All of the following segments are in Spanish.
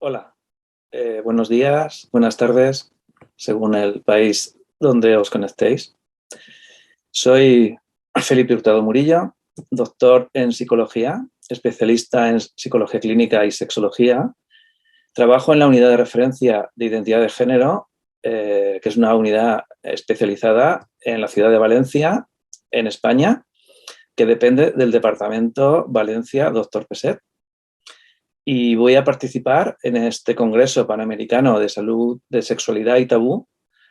Hola, buenos días, buenas tardes, según el país donde os conectéis. Soy Felipe Hurtado Murillo, doctor en psicología, especialista en psicología clínica y sexología. Trabajo en la unidad de referencia de identidad de género, que es una unidad especializada en la ciudad de Valencia, en España, que depende del departamento Valencia Doctor Peset. Y voy a participar en este Congreso Panamericano de Salud, de Sexualidad y Tabú,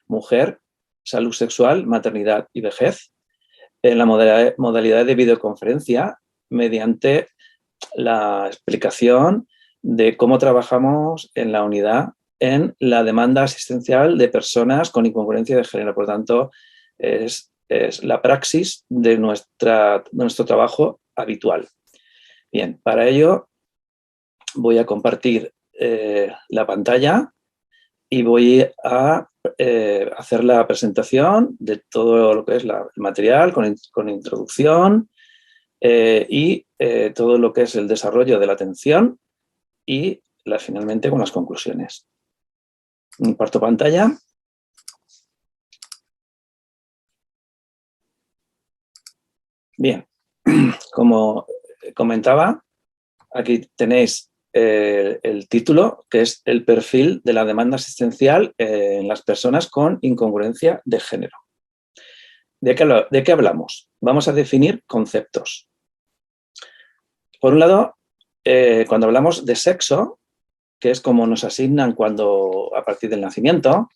Mujer, Salud Sexual, Maternidad y Vejez, en la modalidad de videoconferencia, mediante la explicación de cómo trabajamos en la unidad en la demanda asistencial de personas con incongruencia de género. Por tanto, es la praxis de nuestro trabajo habitual. Bien, para ello voy a compartir la pantalla y voy a hacer la presentación de todo lo que es el material con introducción y todo lo que es el desarrollo de la atención y finalmente con las conclusiones. Comparto pantalla. Bien, como comentaba, aquí tenéis el título, que es el perfil de la demanda asistencial en las personas con incongruencia de género. ¿De qué hablamos? Vamos a definir conceptos. Por un lado, cuando hablamos de sexo, que es como nos asignan a partir del nacimiento,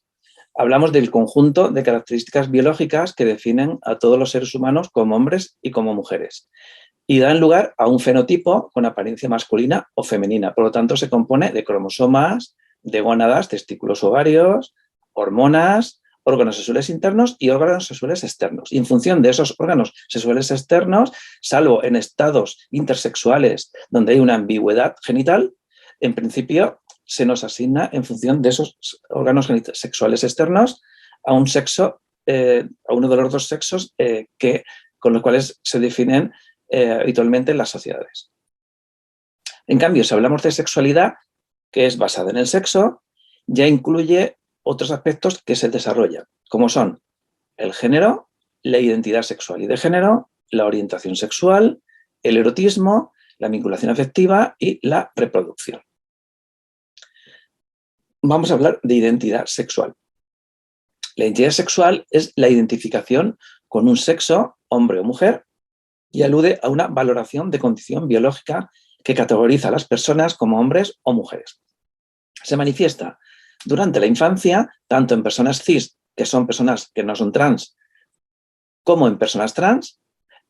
hablamos del conjunto de características biológicas que definen a todos los seres humanos como hombres y como mujeres, y dan lugar a un fenotipo con apariencia masculina o femenina. Por lo tanto, se compone de cromosomas, de gónadas, testículos, ovarios, hormonas, órganos sexuales internos y órganos sexuales externos. Y en función de esos órganos sexuales externos, salvo en estados intersexuales donde hay una ambigüedad genital, en principio se nos asigna en función de esos órganos sexuales externos a un sexo, a uno de los dos sexos con los cuales se definen habitualmente en las sociedades. En cambio, si hablamos de sexualidad, que es basada en el sexo, ya incluye otros aspectos que se desarrollan, como son el género, la identidad sexual y de género, la orientación sexual, el erotismo, la vinculación afectiva y la reproducción. Vamos a hablar de identidad sexual. La identidad sexual es la identificación con un sexo, hombre o mujer, y alude a una valoración de condición biológica que categoriza a las personas como hombres o mujeres. Se manifiesta durante la infancia, tanto en personas cis, que son personas que no son trans, como en personas trans,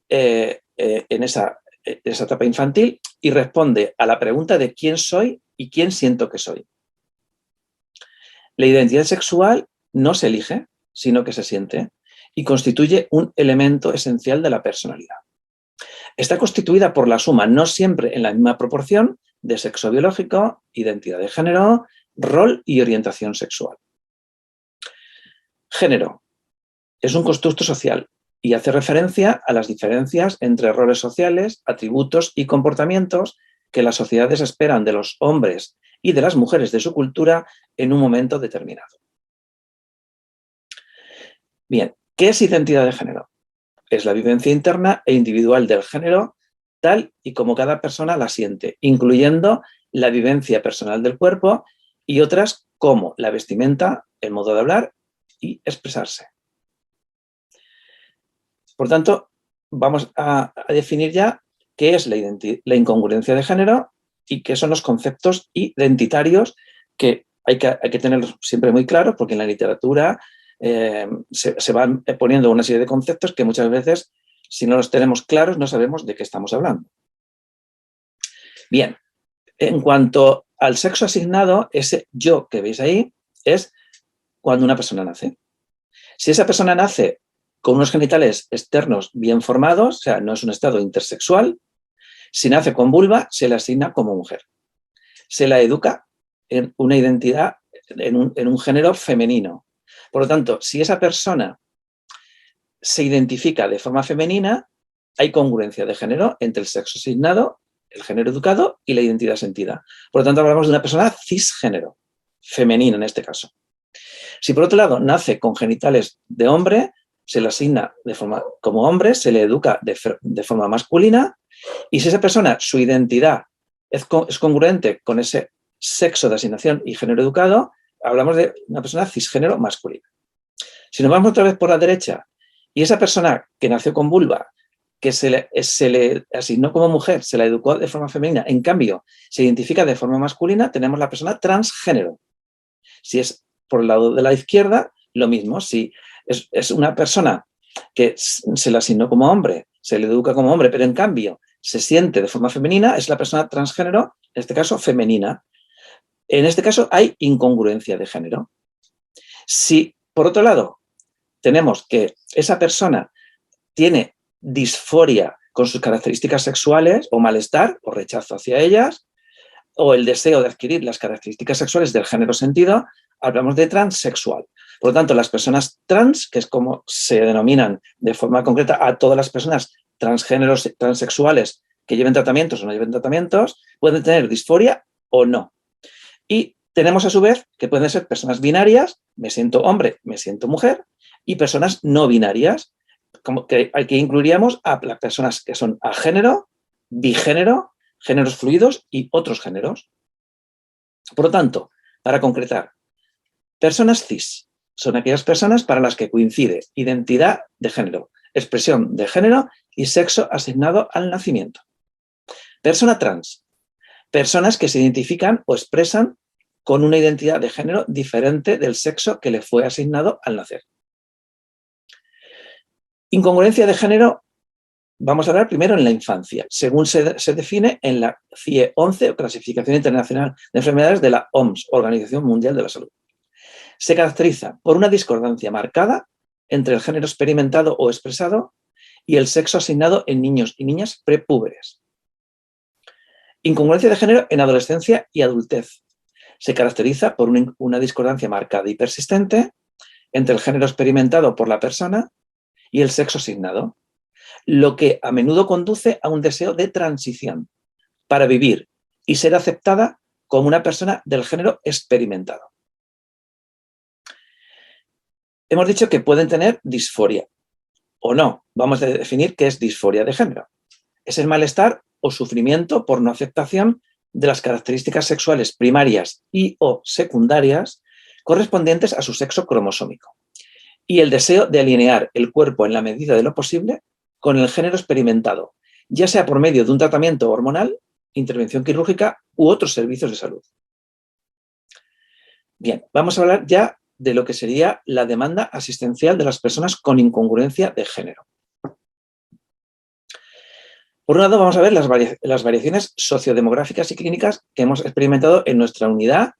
en esa etapa infantil, y responde a la pregunta de quién soy y quién siento que soy. La identidad sexual no se elige, sino que se siente, y constituye un elemento esencial de la personalidad. Está constituida por la suma, no siempre en la misma proporción, de sexo biológico, identidad de género, rol y orientación sexual. Género es un constructo social y hace referencia a las diferencias entre roles sociales, atributos y comportamientos que las sociedades esperan de los hombres y de las mujeres de su cultura en un momento determinado. Bien, ¿qué es identidad de género? Es la vivencia interna e individual del género tal y como cada persona la siente, incluyendo la vivencia personal del cuerpo y otras como la vestimenta, el modo de hablar y expresarse. Por tanto, vamos a definir ya qué es la incongruencia de género y qué son los conceptos identitarios que hay que tenerlos siempre muy claros, porque en la literatura se van poniendo una serie de conceptos que muchas veces, si no los tenemos claros, no sabemos de qué estamos hablando. Bien, en cuanto al sexo asignado, ese yo que veis ahí es cuando una persona nace. Si esa persona nace con unos genitales externos bien formados, o sea, no es un estado intersexual, si nace con vulva, se le asigna como mujer. Se la educa en una identidad, en un género femenino. Por lo tanto, si esa persona se identifica de forma femenina, hay congruencia de género entre el sexo asignado, el género educado y la identidad sentida. Por lo tanto, hablamos de una persona cisgénero, femenina en este caso. Si por otro lado nace con genitales de hombre, se le asigna como hombre, se le educa de forma masculina, y si esa persona, su identidad es congruente con ese sexo de asignación y género educado, hablamos de una persona cisgénero masculina. Si nos vamos otra vez por la derecha, y esa persona que nació con vulva, que se le asignó como mujer, se la educó de forma femenina, en cambio, se identifica de forma masculina, tenemos la persona transgénero. Si es por el lado de la izquierda, lo mismo. Si es una persona que se le asignó como hombre, se le educa como hombre, pero en cambio se siente de forma femenina, es la persona transgénero, en este caso femenina. En este caso hay incongruencia de género. Si, por otro lado, tenemos que esa persona tiene disforia con sus características sexuales o malestar o rechazo hacia ellas, o el deseo de adquirir las características sexuales del género sentido, hablamos de transexual. Por lo tanto, las personas trans, que es como se denominan de forma concreta a todas las personas transgéneros, transexuales que lleven tratamientos o no lleven tratamientos, pueden tener disforia o no. Y tenemos a su vez que pueden ser personas binarias, me siento hombre, me siento mujer, y personas no binarias, como que aquí incluiríamos a las personas que son agénero, bigénero, géneros fluidos y otros géneros. Por lo tanto, para concretar, personas cis son aquellas personas para las que coincide identidad de género, expresión de género y sexo asignado al nacimiento. Persona trans, personas que se identifican o expresan con una identidad de género diferente del sexo que le fue asignado al nacer. Incongruencia de género, vamos a hablar primero en la infancia, según se define en la CIE-11, o Clasificación Internacional de Enfermedades de la OMS, Organización Mundial de la Salud. Se caracteriza por una discordancia marcada entre el género experimentado o expresado y el sexo asignado en niños y niñas prepúberes. Incongruencia de género en adolescencia y adultez. Se caracteriza por una discordancia marcada y persistente entre el género experimentado por la persona y el sexo asignado, lo que a menudo conduce a un deseo de transición para vivir y ser aceptada como una persona del género experimentado. Hemos dicho que pueden tener disforia o no. Vamos a definir qué es disforia de género. Es el malestar o sufrimiento por no aceptación de las características sexuales primarias y o secundarias correspondientes a su sexo cromosómico y el deseo de alinear el cuerpo en la medida de lo posible con el género experimentado, ya sea por medio de un tratamiento hormonal, intervención quirúrgica u otros servicios de salud. Bien, vamos a hablar ya de lo que sería la demanda asistencial de las personas con incongruencia de género. Por un lado, vamos a ver las variaciones sociodemográficas y clínicas que hemos experimentado en nuestra unidad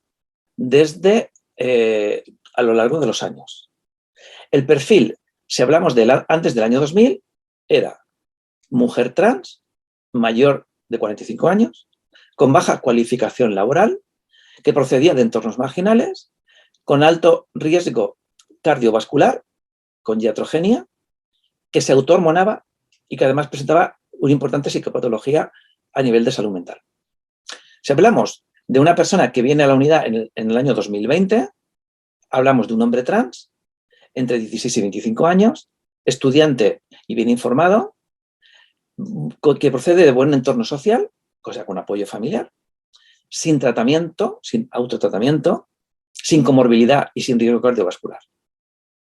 desde a lo largo de los años. El perfil, si hablamos de antes del año 2000, era mujer trans, mayor de 45 años, con baja cualificación laboral, que procedía de entornos marginales, con alto riesgo cardiovascular, con iatrogenia, que se autohormonaba y que además presentaba una importante psicopatología a nivel de salud mental. Si hablamos de una persona que viene a la unidad en el año 2020, hablamos de un hombre trans, entre 16 y 25 años, estudiante y bien informado, que procede de buen entorno social, cosa con apoyo familiar, sin tratamiento, sin autotratamiento, sin comorbilidad y sin riesgo cardiovascular.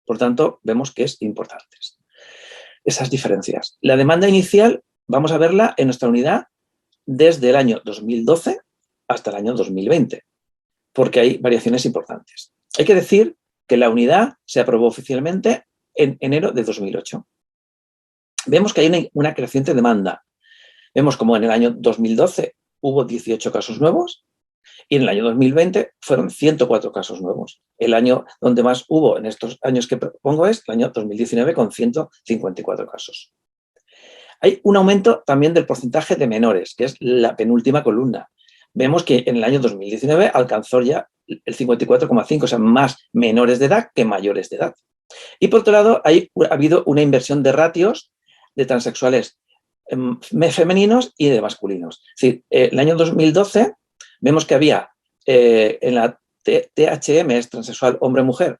Por tanto, vemos que es importante esas diferencias. La demanda inicial vamos a verla en nuestra unidad desde el año 2012 hasta el año 2020, porque hay variaciones importantes. Hay que decir que la unidad se aprobó oficialmente en enero de 2008. Vemos que hay una creciente demanda. Vemos como en el año 2012 hubo 18 casos nuevos y en el año 2020 fueron 104 casos nuevos. El año donde más hubo en estos años que propongo es el año 2019 con 154 casos. Hay un aumento también del porcentaje de menores, que es la penúltima columna. Vemos que en el año 2019 alcanzó ya el 54,5, o sea, más menores de edad que mayores de edad. Y por otro lado, ha habido una inversión de ratios de transexuales femeninos y de masculinos. Es decir, el año 2012 vemos que había en la THM es transexual hombre-mujer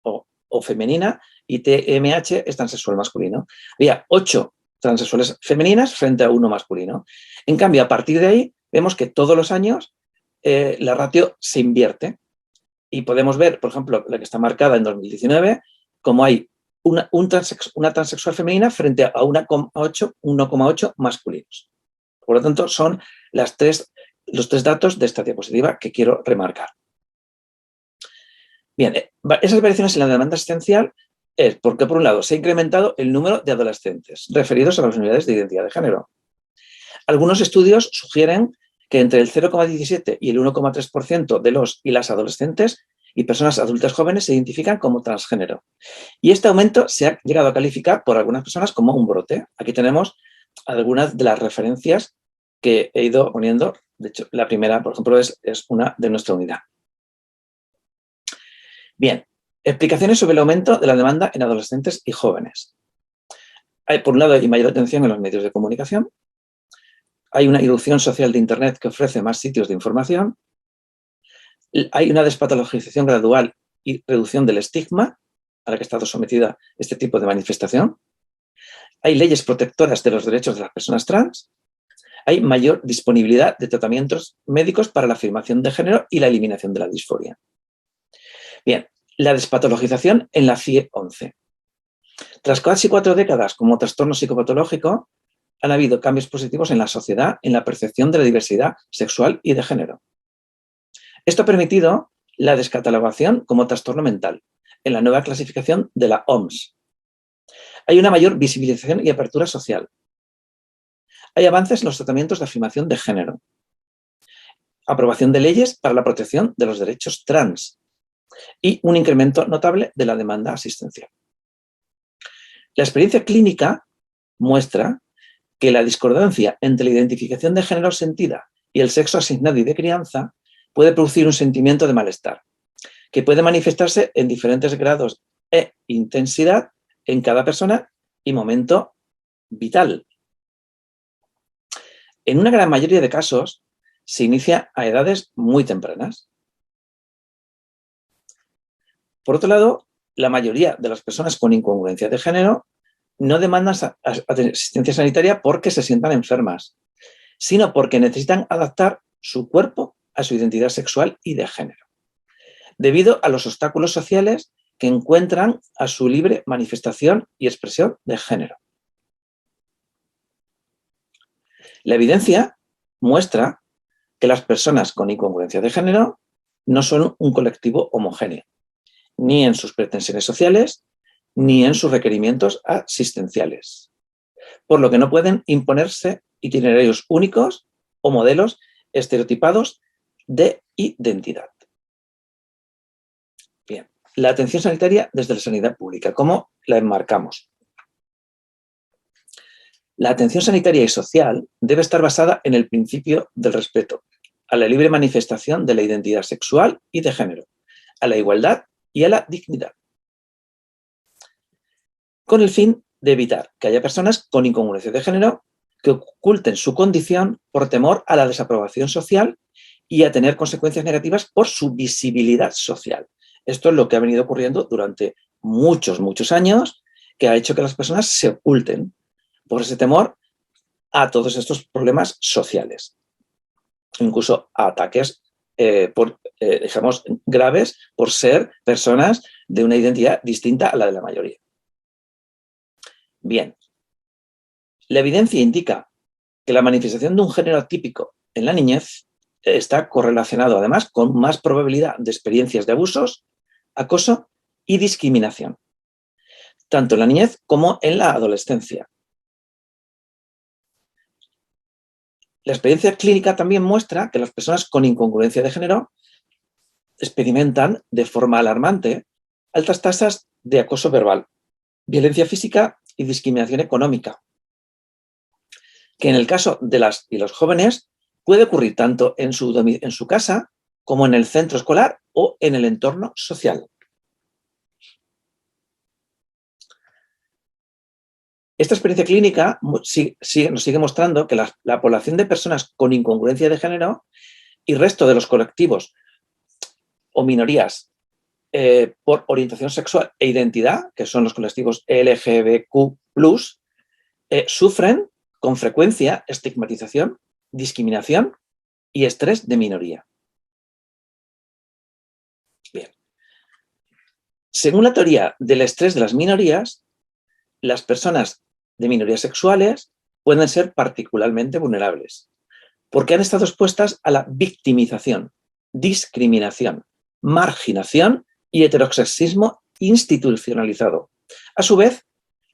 o femenina y TMH es transexual masculino. Había 8 transexuales femeninas frente a 1 masculino. En cambio, a partir de ahí, vemos que todos los años la ratio se invierte y podemos ver, por ejemplo, la que está marcada en 2019, como hay una transexual femenina frente a 1,8 masculinos. Por lo tanto, son los 3 datos de esta diapositiva que quiero remarcar. Bien, esas variaciones en la demanda asistencial es porque, por un lado, se ha incrementado el número de adolescentes referidos a las unidades de identidad de género. Algunos estudios sugieren que entre el 0,17 y el 1,3% de los y las adolescentes y personas adultas jóvenes se identifican como transgénero. Y este aumento se ha llegado a calificar por algunas personas como un brote. Aquí tenemos algunas de las referencias que he ido poniendo. De hecho, la primera, por ejemplo, es una de nuestra unidad. Bien, explicaciones sobre el aumento de la demanda en adolescentes y jóvenes. Por un lado, hay mayor atención en los medios de comunicación. Hay una irrupción social de Internet que ofrece más sitios de información. Hay una despatologización gradual y reducción del estigma a la que ha estado sometida este tipo de manifestación. Hay leyes protectoras de los derechos de las personas trans. Hay mayor disponibilidad de tratamientos médicos para la afirmación de género y la eliminación de la disforia. Bien, la despatologización en la CIE-11. Tras casi 4 décadas como trastorno psicopatológico, han habido cambios positivos en la sociedad en la percepción de la diversidad sexual y de género. Esto ha permitido la descatalogación como trastorno mental en la nueva clasificación de la OMS. Hay una mayor visibilización y apertura social. Hay avances en los tratamientos de afirmación de género. Aprobación de leyes para la protección de los derechos trans y un incremento notable de la demanda asistencial. La experiencia clínica muestra que la discordancia entre la identificación de género sentida y el sexo asignado y de crianza puede producir un sentimiento de malestar, que puede manifestarse en diferentes grados e intensidad en cada persona y momento vital. En una gran mayoría de casos, se inicia a edades muy tempranas. Por otro lado, la mayoría de las personas con incongruencia de género no demandan asistencia sanitaria porque se sientan enfermas, sino porque necesitan adaptar su cuerpo a su identidad sexual y de género, debido a los obstáculos sociales que encuentran a su libre manifestación y expresión de género. La evidencia muestra que las personas con incongruencia de género no son un colectivo homogéneo, ni en sus pretensiones sociales, ni en sus requerimientos asistenciales, por lo que no pueden imponerse itinerarios únicos o modelos estereotipados de identidad. Bien, la atención sanitaria desde la sanidad pública, ¿cómo la enmarcamos? La atención sanitaria y social debe estar basada en el principio del respeto, a la libre manifestación de la identidad sexual y de género, a la igualdad y a la dignidad, con el fin de evitar que haya personas con incongruencia de género que oculten su condición por temor a la desaprobación social y a tener consecuencias negativas por su visibilidad social. Esto es lo que ha venido ocurriendo durante muchos años, que ha hecho que las personas se oculten por ese temor a todos estos problemas sociales, incluso a ataques digamos, graves por ser personas de una identidad distinta a la de la mayoría. Bien, la evidencia indica que la manifestación de un género atípico en la niñez está correlacionado además con más probabilidad de experiencias de abusos, acoso y discriminación, tanto en la niñez como en la adolescencia. La experiencia clínica también muestra que las personas con incongruencia de género experimentan de forma alarmante altas tasas de acoso verbal, violencia física y discriminación económica, que en el caso de las y los jóvenes puede ocurrir tanto en su casa como en el centro escolar o en el entorno social. Esta experiencia clínica nos sigue mostrando que la población de personas con incongruencia de género y resto de los colectivos o minorías por orientación sexual e identidad, que son los colectivos LGBTQ+, sufren con frecuencia estigmatización, discriminación y estrés de minoría. Bien. Según la teoría del estrés de las minorías, las personas de minorías sexuales pueden ser particularmente vulnerables porque han estado expuestas a la victimización, discriminación, marginación y heterosexismo institucionalizado. A su vez,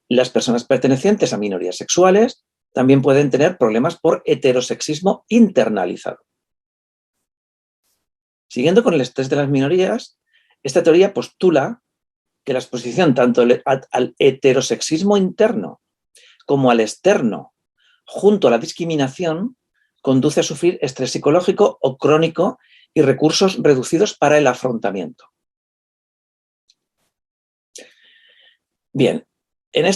las personas pertenecientes a minorías sexuales también pueden tener problemas por heterosexismo internalizado. Siguiendo con el estrés de las minorías, esta teoría postula que la exposición tanto al heterosexismo interno como al externo, junto a la discriminación, conduce a sufrir estrés psicológico o crónico y recursos reducidos para el afrontamiento. Bien, en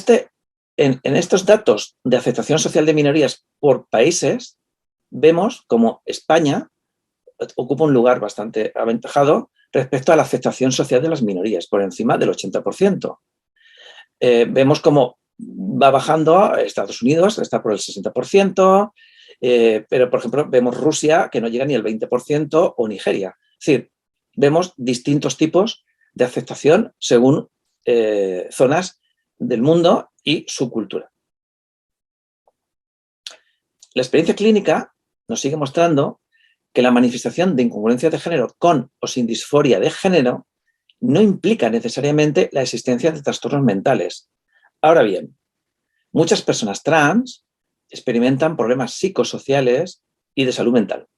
estos datos de aceptación social de minorías por países, vemos como España ocupa un lugar bastante aventajado respecto a la aceptación social de las minorías, por encima del 80%. Vemos cómo va bajando a Estados Unidos, está por el 60%, pero, por ejemplo, vemos Rusia, que no llega ni al 20%, o Nigeria. Es decir, vemos distintos tipos de aceptación según zonas del mundo y su cultura. La experiencia clínica nos sigue mostrando que la manifestación de incongruencia de género con o sin disforia de género no implica necesariamente la existencia de trastornos mentales. Ahora bien, muchas personas trans experimentan problemas psicosociales y de salud mental,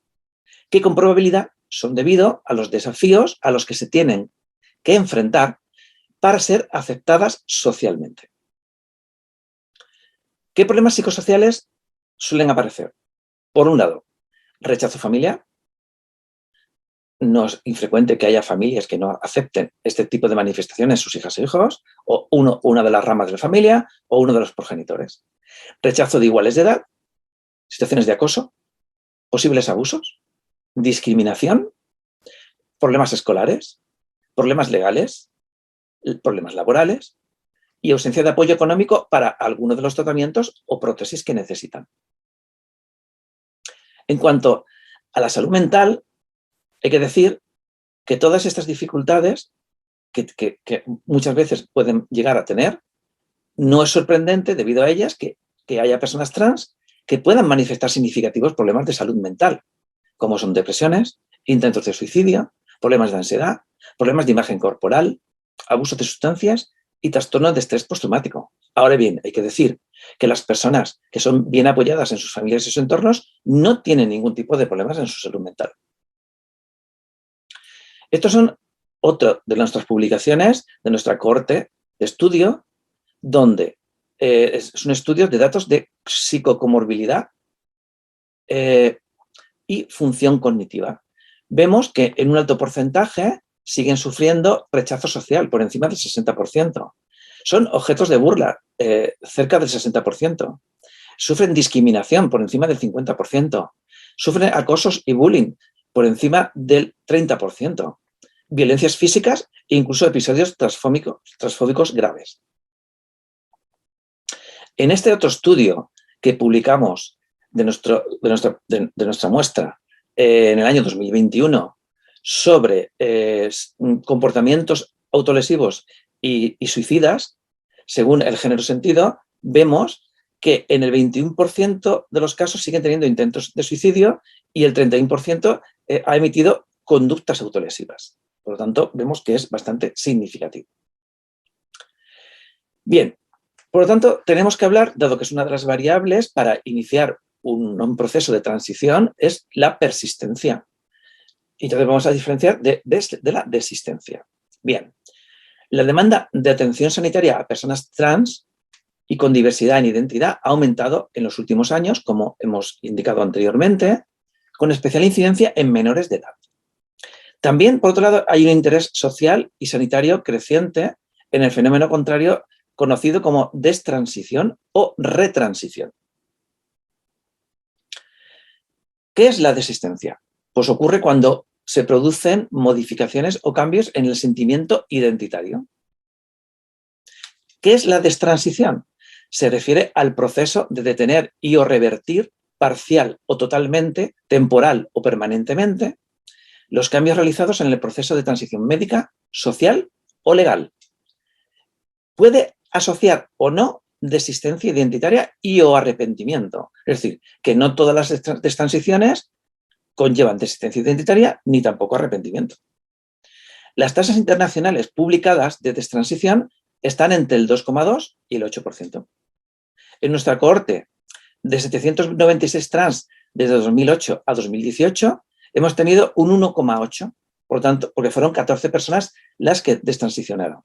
que con probabilidad son debido a los desafíos a los que se tienen que enfrentar para ser aceptadas socialmente. ¿Qué problemas psicosociales suelen aparecer? Por un lado, rechazo familiar. No es infrecuente que haya familias que no acepten este tipo de manifestaciones en sus hijas e hijos, o una de las ramas de la familia, o uno de los progenitores. Rechazo de iguales de edad, situaciones de acoso, posibles abusos, discriminación, problemas escolares, problemas legales, problemas laborales y ausencia de apoyo económico para alguno de los tratamientos o prótesis que necesitan. En cuanto a la salud mental, hay que decir que todas estas dificultades que muchas veces pueden llegar a tener, no es sorprendente debido a ellas que haya personas trans que puedan manifestar significativos problemas de salud mental, como son depresiones, intentos de suicidio, problemas de ansiedad, problemas de imagen corporal, abuso de sustancias y trastornos de estrés postraumático. Ahora bien, hay que decir que las personas que son bien apoyadas en sus familias y sus entornos no tienen ningún tipo de problemas en su salud mental. Estos son otra de nuestras publicaciones, de nuestra cohorte de estudio, donde son estudios de datos de psicocomorbilidad y función cognitiva. Vemos que en un alto porcentaje siguen sufriendo rechazo social, por encima del 60%. Son objetos de burla, cerca del 60%. Sufren discriminación, por encima del 50%. Sufren acosos y bullying, por encima del 30%. Violencias físicas e incluso episodios transfóbicos graves. En este otro estudio que publicamos de nuestra muestra en el año 2021 sobre comportamientos autolesivos y suicidas, según el género sentido, vemos que en el 21% de los casos siguen teniendo intentos de suicidio y el 31% ha emitido conductas autolesivas. Por lo tanto, vemos que es bastante significativo. Bien, por lo tanto, tenemos que hablar, dado que es una de las variables para iniciar un proceso de transición, es la persistencia. Y entonces vamos a diferenciar de la desistencia. Bien, la demanda de atención sanitaria a personas trans y con diversidad en identidad ha aumentado en los últimos años, como hemos indicado anteriormente, con especial incidencia en menores de edad. También, por otro lado, hay un interés social y sanitario creciente en el fenómeno contrario conocido como destransición o retransición. ¿Qué es la desistencia? Pues ocurre cuando se producen modificaciones o cambios en el sentimiento identitario. ¿Qué es la destransición? Se refiere al proceso de detener y o revertir parcial o totalmente, temporal o permanentemente, los cambios realizados en el proceso de transición médica, social o legal. Puede asociar o no desistencia identitaria y o arrepentimiento. Es decir, que no todas las destransiciones conllevan desistencia identitaria ni tampoco arrepentimiento. Las tasas internacionales publicadas de destransición están entre el 2,2 y el 8%. En nuestra cohorte de 796 trans desde 2008 a 2018 hemos tenido un 1,8, por tanto, porque fueron 14 personas las que destransicionaron.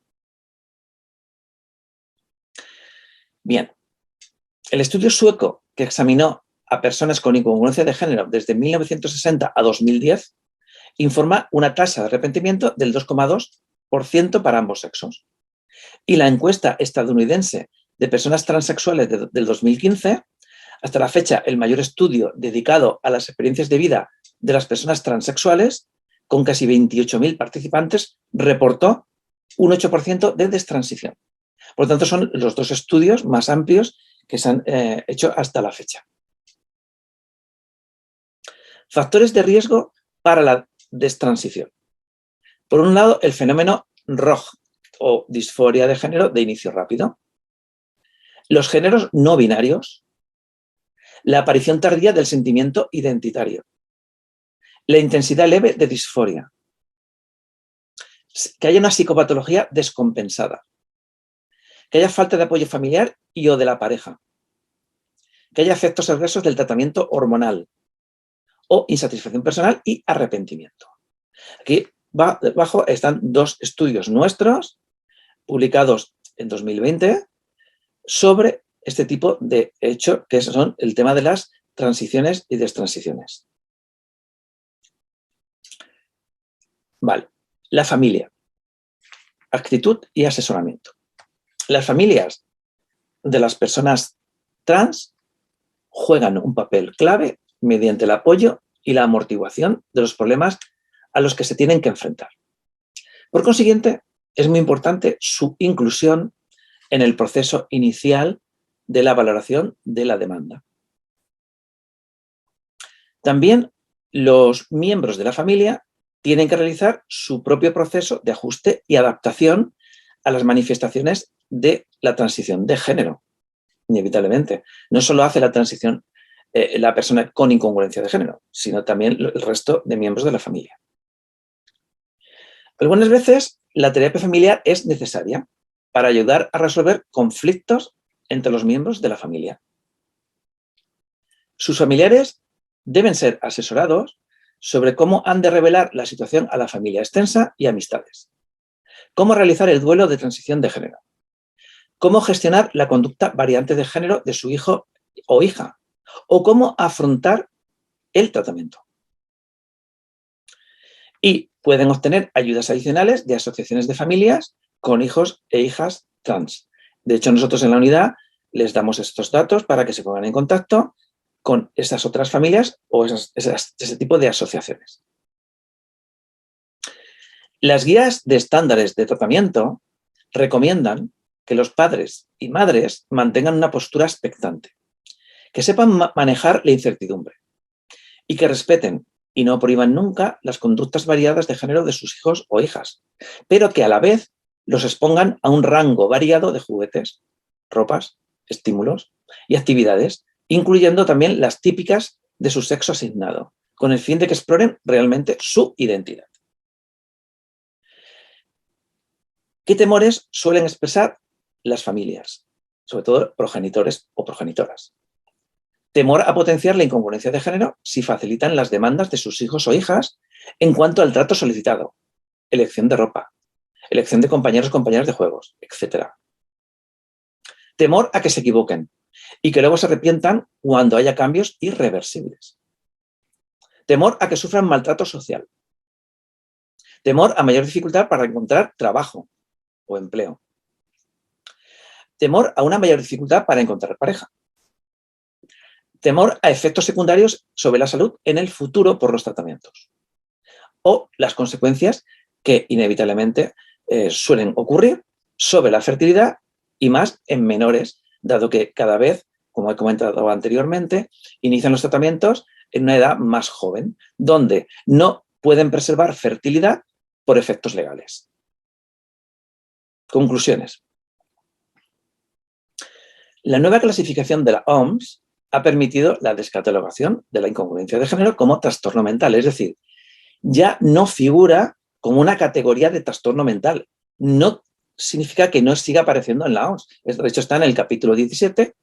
Bien, el estudio sueco que examinó a personas con incongruencia de género desde 1960 a 2010 informa una tasa de arrepentimiento del 2,2% para ambos sexos. Y la encuesta estadounidense de personas transexuales del 2015, hasta la fecha el mayor estudio dedicado a las experiencias de vida de las personas transexuales, con casi 28.000 participantes, reportó un 8% de destransición. Por lo tanto, son los dos estudios más amplios que se han hecho hasta la fecha. Factores de riesgo para la destransición. Por un lado, el fenómeno ROG, o disforia de género de inicio rápido. Los géneros no binarios. La aparición tardía del sentimiento identitario. La intensidad leve de disforia. Que haya una psicopatología descompensada. Que haya falta de apoyo familiar y o de la pareja. Que haya efectos adversos del tratamiento hormonal. O insatisfacción personal y arrepentimiento. Aquí abajo están dos estudios nuestros publicados en 2020 sobre este tipo de hecho, que son el tema de las transiciones y destransiciones. Vale, la familia, actitud y asesoramiento. Las familias de las personas trans juegan un papel clave mediante el apoyo y la amortiguación de los problemas a los que se tienen que enfrentar. Por consiguiente, es muy importante su inclusión en el proceso inicial de la valoración de la demanda. También los miembros de la familia tienen que realizar su propio proceso de ajuste y adaptación a las manifestaciones de la transición de género, inevitablemente. No solo hace la transición la persona con incongruencia de género, sino también el resto de miembros de la familia. Algunas veces la terapia familiar es necesaria para ayudar a resolver conflictos entre los miembros de la familia. Sus familiares deben ser asesorados sobre cómo han de revelar la situación a la familia extensa y amistades, cómo realizar el duelo de transición de género, cómo gestionar la conducta variante de género de su hijo o hija, o cómo afrontar el tratamiento. Y pueden obtener ayudas adicionales de asociaciones de familias con hijos e hijas trans. De hecho, nosotros en la unidad les damos estos datos para que se pongan en contacto con esas otras familias o ese tipo de asociaciones. Las guías de estándares de tratamiento recomiendan que los padres y madres mantengan una postura expectante, que sepan manejar la incertidumbre y que respeten y no prohíban nunca las conductas variadas de género de sus hijos o hijas, pero que a la vez los expongan a un rango variado de juguetes, ropas, estímulos y actividades, incluyendo también las típicas de su sexo asignado, con el fin de que exploren realmente su identidad. ¿Qué temores suelen expresar las familias? Sobre todo progenitores o progenitoras. Temor a potenciar la incongruencia de género si facilitan las demandas de sus hijos o hijas en cuanto al trato solicitado, elección de ropa, elección de compañeros o compañeras de juegos, etc. Temor a que se equivoquen y que luego se arrepientan cuando haya cambios irreversibles. Temor a que sufran maltrato social. Temor a mayor dificultad para encontrar trabajo o empleo. temor a una mayor dificultad para encontrar pareja, temor a efectos secundarios sobre la salud en el futuro por los tratamientos o las consecuencias que inevitablemente suelen ocurrir sobre la fertilidad y más en menores, dado que cada vez, como he comentado anteriormente, inician los tratamientos en una edad más joven, donde no pueden preservar fertilidad por efectos legales. Conclusiones. La nueva clasificación de la OMS ha permitido la descatalogación de la incongruencia de género como trastorno mental, es decir, ya no figura como una categoría de trastorno mental. No significa que no siga apareciendo en la OMS. De hecho, está en el capítulo 17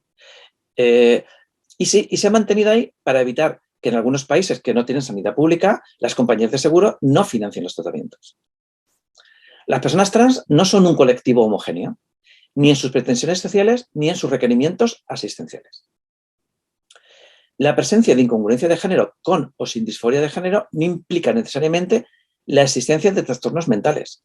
y se ha mantenido ahí para evitar que en algunos países que no tienen sanidad pública, las compañías de seguro no financien los tratamientos. Las personas trans no son un colectivo homogéneo, ni en sus pretensiones sociales, ni en sus requerimientos asistenciales. La presencia de incongruencia de género con o sin disforia de género no implica necesariamente la existencia de trastornos mentales.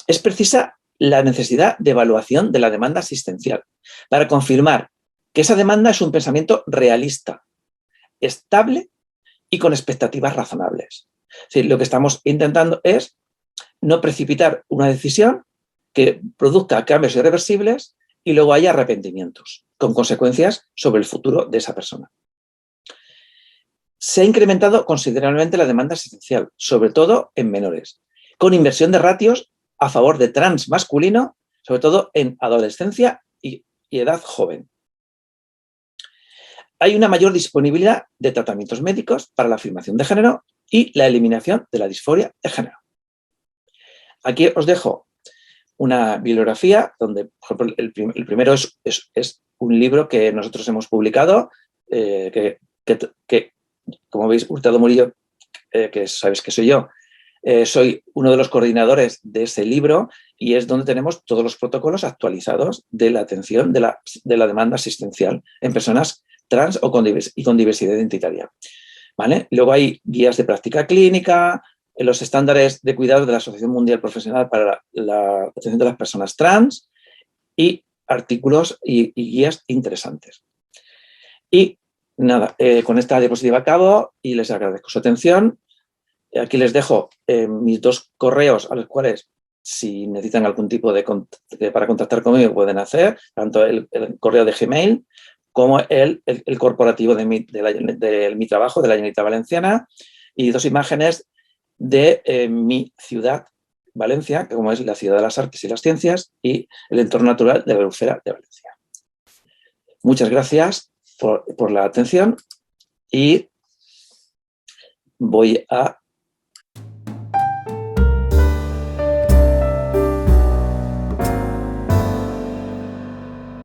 Es precisa la necesidad de evaluación de la demanda asistencial para confirmar que esa demanda es un pensamiento realista, estable y con expectativas razonables. Es decir, lo que estamos intentando es no precipitar una decisión que produzca cambios irreversibles y luego haya arrepentimientos, con consecuencias sobre el futuro de esa persona. Se ha incrementado considerablemente la demanda asistencial, sobre todo en menores, con inversión de ratios a favor de trans masculino, sobre todo en adolescencia y edad joven. Hay una mayor disponibilidad de tratamientos médicos para la afirmación de género y la eliminación de la disforia de género. Aquí os dejo una bibliografía donde, por ejemplo, el primero es un libro que nosotros hemos publicado, que como veis, Hurtado Murillo, que sabéis que soy yo, soy uno de los coordinadores de ese libro y es donde tenemos todos los protocolos actualizados de la atención de la demanda asistencial en personas trans o con diversidad identitaria. ¿Vale? Luego hay guías de práctica clínica, los estándares de cuidado de la Asociación Mundial Profesional para la atención de las personas trans y artículos y guías interesantes. Y nada, con esta diapositiva acabo y les agradezco su atención. Aquí les dejo mis dos correos a los cuales, si necesitan algún tipo para contactar conmigo, pueden hacer, tanto el correo de Gmail como el corporativo de mi trabajo, de la Generalitat Valenciana, y dos imágenes de mi ciudad, Valencia, que como es la ciudad de las artes y las ciencias, y el entorno natural de la Albufera de Valencia. Muchas gracias por la atención y voy a